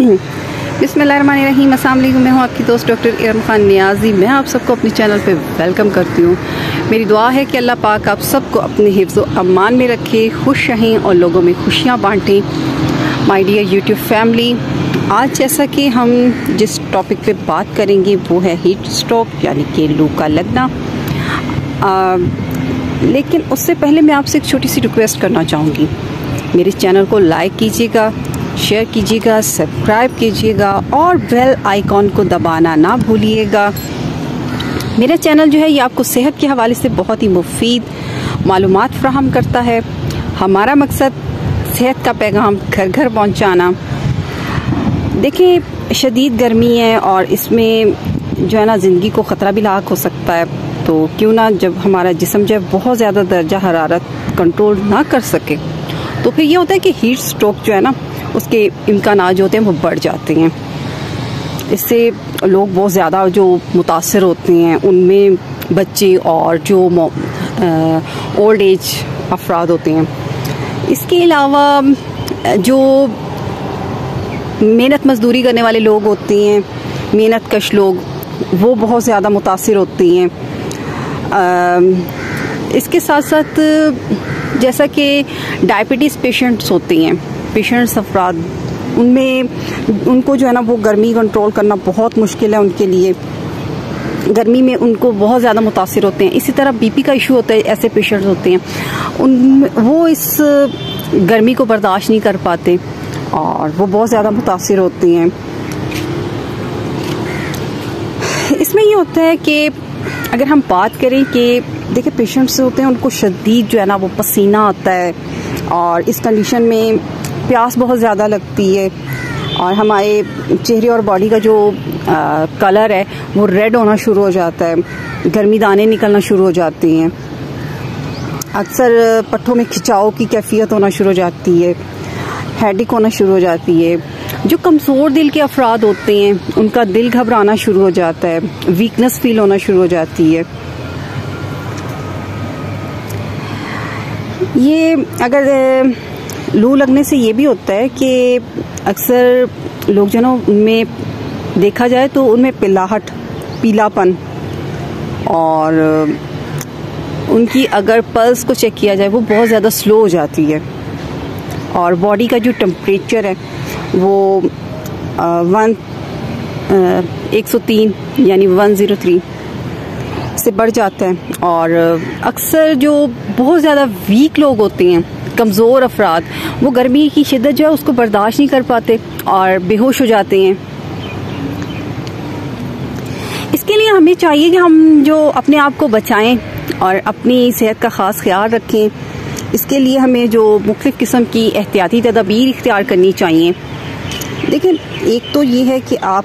बिस्मिल्लाहिर्रहमानिर्रहीम। अस्सलाम वालेकुम। मैं हूँ आपकी दोस्त डॉक्टर इरम खान नियाजी। मैं आप सबको अपने चैनल पे वेलकम करती हूँ। मेरी दुआ है कि अल्लाह पाक आप सबको अपने हिफ्ज़ व अमान में रखे, खुश रहें और लोगों में खुशियाँ बांटें। माय डियर यूट्यूब फैमिली, आज जैसा कि हम जिस टॉपिक पे बात करेंगे वो है हीट स्ट्रोक, यानी कि लू का लगना। लेकिन उससे पहले मैं आपसे एक छोटी सी रिक्वेस्ट करना चाहूँगी। मेरे चैनल को लाइक कीजिएगा, शेयर कीजिएगा, सब्सक्राइब कीजिएगा और बेल आइकॉन को दबाना ना भूलिएगा। मेरा चैनल जो है ये आपको सेहत के हवाले से बहुत ही मुफीद मालूमात फ्राहम करता है। हमारा मकसद सेहत का पैगाम घर घर पहुंचाना। देखिए, शदीद गर्मी है और इसमें जो है ना ज़िंदगी को ख़तरा भी लाक हो सकता है। तो क्यों ना, जब हमारा जिस्म जो है बहुत ज़्यादा दर्जा हरारत कंट्रोल ना कर सके तो फिर ये होता है कि हीट स्ट्रोक जो है ना उसके इम्कानात जो होते हैं वो बढ़ जाते हैं। इससे लोग बहुत ज़्यादा जो मुतासर होते हैं, उनमें बच्चे और जो ओल्ड एज अफराद होते हैं। इसके अलावा जो मेहनत मजदूरी करने वाले लोग होते हैं, मेहनत कश लोग, वो बहुत ज़्यादा मुतासर होती हैं। इसके साथ साथ जैसा कि डायबिटीज़ पेशेंट्स होते हैं, पेशेंट्स अफराद, उनमें उनको जो है ना वो गर्मी कंट्रोल करना बहुत मुश्किल है उनके लिए। गर्मी में उनको बहुत ज़्यादा मुतासिर होते हैं। इसी तरह बीपी का इशू होता है, ऐसे पेशेंट्स होते हैं वो इस गर्मी को बर्दाश्त नहीं कर पाते और वो बहुत ज़्यादा मुतासिर होती हैं। इसमें ये होता है कि अगर हम बात करें कि देखिए, पेशेंट्स होते हैं उनको शदीद जो है ना वो पसीना आता है और इस कंडीशन में प्यास बहुत ज़्यादा लगती है और हमारे चेहरे और बॉडी का जो कलर है वो रेड होना शुरू हो जाता है, गर्मी दाने निकलना शुरू हो जाती हैं। अक्सर पट्ठों में खिंचाव की कैफियत होना शुरू हो जाती है, हेडेक होना शुरू हो जाती है। जो कमज़ोर दिल के अफराद होते हैं उनका दिल घबराना शुरू हो जाता है, वीकनेस फील होना शुरू हो जाती है। ये अगर लू लगने से ये भी होता है कि अक्सर लोग जो ना उनमें देखा जाए तो उनमें पिलाहट, पीलापन और उनकी अगर पल्स को चेक किया जाए वो बहुत ज़्यादा स्लो हो जाती है और बॉडी का जो टेम्परेचर है वो 103 यानी 103 से बढ़ जाता है। और अक्सर जो बहुत ज़्यादा वीक लोग होते हैं, कमज़ोर अफराद, वो गर्मी की शिद्दत जो है उसको बर्दाश्त नहीं कर पाते और बेहोश हो जाते हैं। इसके लिए हमें चाहिए कि हम जो अपने आप को बचाएं और अपनी सेहत का ख़ास ख्याल रखें। इसके लिए हमें जो मुख्तलिफ़ किस्म की एहतियाती तदाबीर इख्तियार करनी चाहिए। देखिए, एक तो ये है कि आप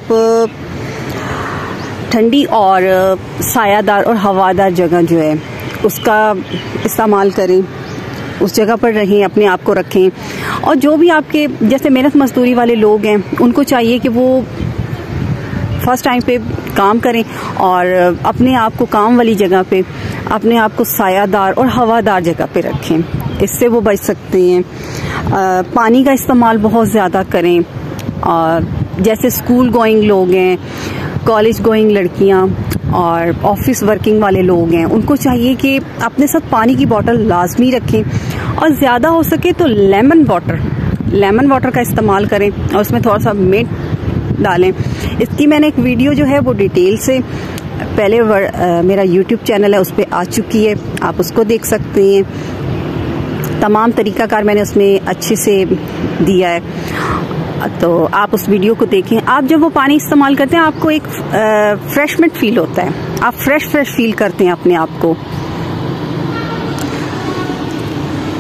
ठंडी और सायादार और हवादार जगह जो है उसका इस्तेमाल करें, उस जगह पर रहें, अपने आप को रखें। और जो भी आपके जैसे मेहनत मजदूरी वाले लोग हैं उनको चाहिए कि वो फर्स्ट टाइम पे काम करें और अपने आप को काम वाली जगह पे, अपने आप को सायादार और हवादार जगह पे रखें, इससे वो बच सकते हैं। पानी का इस्तेमाल बहुत ज़्यादा करें। और जैसे स्कूल गोइंग लोग हैं, कॉलेज गोइंग लड़कियां और ऑफिस वर्किंग वाले लोग हैं, उनको चाहिए कि अपने साथ पानी की बोतल लाजमी रखें और ज़्यादा हो सके तो लेमन वाटर का इस्तेमाल करें और उसमें थोड़ा सा मिंट डालें। इसकी मैंने एक वीडियो जो है वो डिटेल से पहले मेरा यूट्यूब चैनल है उस पर आ चुकी है, आप उसको देख सकते हैं। तमाम तरीक़ाकार मैंने उसमें अच्छे से दिया है, तो आप उस वीडियो को देखें। आप जब वो पानी इस्तेमाल करते हैं आपको एक फ्रेशमेंट फील होता है, आप फ्रेश फील करते हैं अपने आप को।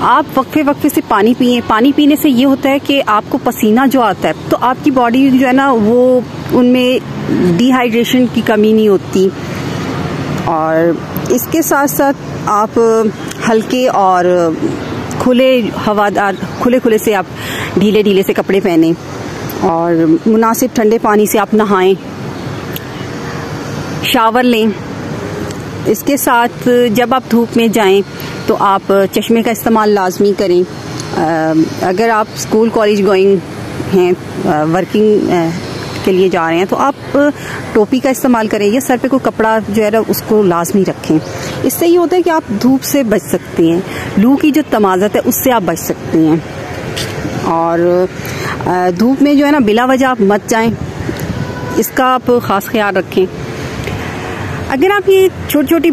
आप वक्फे से पानी पिए। पानी पीने से ये होता है कि आपको पसीना जो आता है तो आपकी बॉडी जो है ना वो उनमें डिहाइड्रेशन की कमी नहीं होती। और इसके साथ साथ आप हल्के और खुले से आप ढीले से कपड़े पहने और मुनासिब ठंडे पानी से आप नहाएं, शावर लें। इसके साथ जब आप धूप में जाएं तो आप चश्मे का इस्तेमाल लाजमी करें। अगर आप स्कूल कॉलेज गोइंग हैं, वर्किंग के लिए जा रहे हैं, तो आप टोपी का इस्तेमाल करें या सर पे कोई कपड़ा जो है ना उसको लाजमी रखें। इससे ये होता है कि आप धूप से बच सकती हैं, लू की जो तमाज़त है उससे आप बच सकती हैं। और धूप में जो है ना बिला वजह आप मत जाएं, इसका आप ख़ास ख्याल रखें। अगर आप ये छोटी छोटी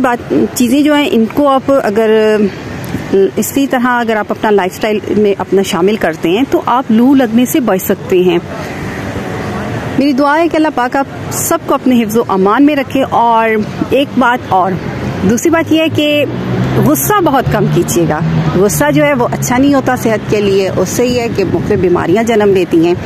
चीज़ें जो हैं इनको आप अगर इसी तरह अगर आप अपना लाइफस्टाइल में अपना शामिल करते हैं तो आप लू लगने से बच सकते हैं। मेरी दुआ है कि अल्लाह पाक आप सबको अपने हिफ्ज़ व अमान में रखे। और एक बात और, दूसरी बात यह है कि गुस्सा बहुत कम कीजिएगा। गुस्सा जो है वो अच्छा नहीं होता सेहत के लिए, उससे ही है कि मुख्तलिफ बीमारियां जन्म देती हैं।